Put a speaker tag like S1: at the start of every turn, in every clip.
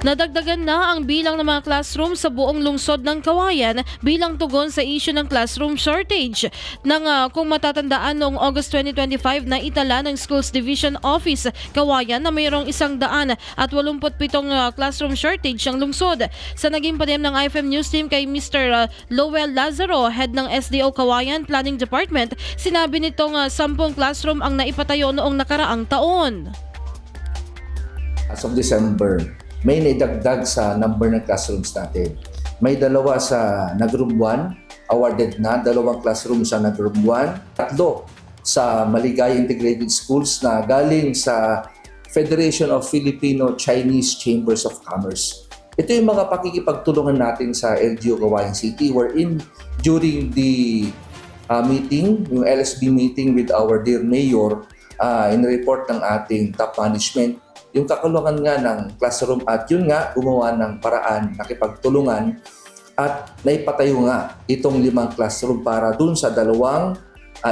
S1: Nadagdagan na ang bilang ng mga classroom sa buong lungsod ng Cauayan bilang tugon sa issue ng classroom shortage. Kung matatandaan noong August 2025 na itala ng Schools Division Office Cauayan na mayroong 187 classroom shortage ang lungsod. Sa naging panayam ng IFM News Team kay Mr. Lowell Lazaro, head ng SDO Cauayan Planning Department, sinabi nitong 10 classroom ang naipatayo noong nakaraang taon.
S2: As of December, may naidagdag sa number ng classrooms natin. May 2 sa Nagrum 1, awarded na, 2 classroom sa Nagrum 1, 3 sa Maligaya Integrated Schools na galing sa Federation of Filipino-Chinese Chambers of Commerce. Ito yung mga pakikipagtulungan natin sa LGU Cauayan City, wherein during the meeting, yung LSB meeting with our dear Mayor, in-report ng ating top management, yung kakulungan nga ng classroom at yun nga gumawa ng paraan, nakipagtulungan at naipatayo nga itong 5 classroom para dun sa 2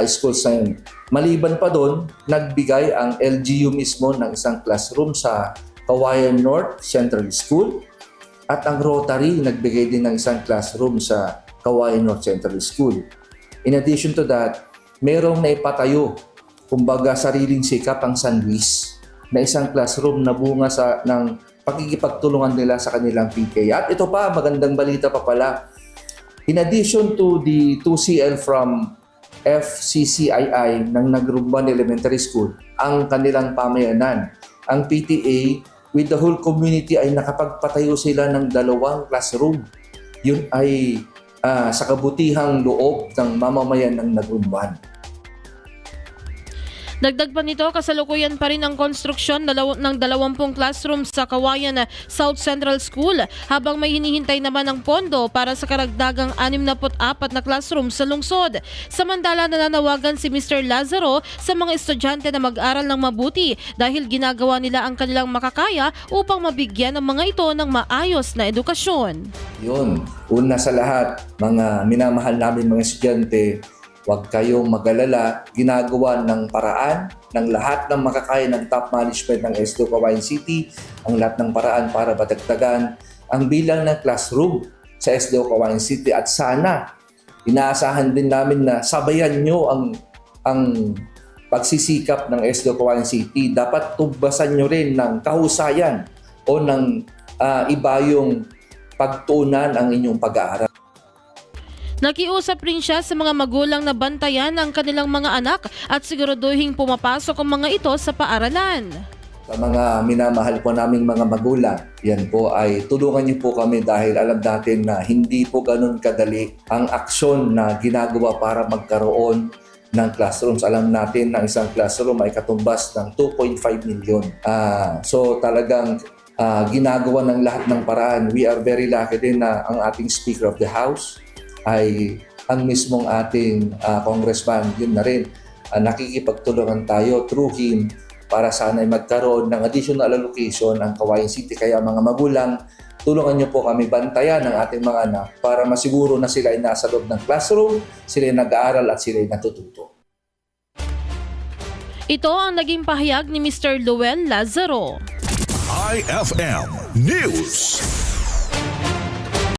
S2: schools na yun. Maliban pa dun, nagbigay ang LGU mismo ng isang classroom sa Cauayan North Central School at ang Rotary nagbigay din ng isang classroom sa Cauayan North Central School. In addition to that, merong naipatayo, kumbaga sariling sikap ang San Luis, na isang classroom na bunga ng pakikipagtulungan nila sa kanilang PK. At ito pa, magandang balita pa pala. In addition to the 2CL from FCCII ng Nagrumban Elementary School, ang kanilang pamayanan, ang PTA with the whole community ay nakapagpatayo sila ng 2 classroom. Yun ay sa kabutihang loob ng mamamayan ng Nagrumban.
S1: Dagdag pa nito, kasalukuyan pa rin ang konstruksyon ng 20 classroom sa Cauayan South Central School habang may hinihintay naman ng pondo para sa karagdagang 64 na classroom sa lungsod. Samantala, nananawagan si Mr. Lazaro sa mga estudyante na mag-aral ng mabuti dahil ginagawa nila ang kanilang makakaya upang mabigyan ng mga ito ng maayos na edukasyon.
S2: Yun, una sa lahat, mga minamahal namin mga estudyante, huwag kayong mag-alala, ginagawa ng paraan ng lahat ng makakaya ng top management ng SDO Cauayan City, ang lahat ng paraan para badagdagan ang bilang ng classroom sa SDO Cauayan City at sana inaasahan din namin na sabayan nyo ang pagsisikap ng SDO Cauayan City. Dapat tubasan nyo rin ng kahusayan o ng ibayong pagtuunan ang inyong pag-aaral.
S1: Nakiusap rin siya sa mga magulang na bantayan ang kanilang mga anak at siguraduhing pumapasok ang mga ito sa paaralan.
S2: Sa mga minamahal po naming mga magulang, yan po ay tulungan niyo po kami dahil alam natin na hindi po ganun kadali ang aksyon na ginagawa para magkaroon ng classrooms. Alam natin na isang classroom ay katumbas ng 2.5 million. So talagang ginagawa ng lahat ng paraan. We are very lucky din na ang ating Speaker of the House ay ang mismong ating congressman, yun na rin, nakikipagtulungan tayo through him para sana ay magkaroon ng additional allocation ang Cauayan City. Kaya mga magulang, tulungan niyo po kami bantayan ang ating mga anak para masiguro na sila ay nasa loob ng classroom, sila ay nag-aaral at sila ay natututo.
S1: Ito ang naging pahayag ni Mr. Lowell Lazaro.
S3: IFM News.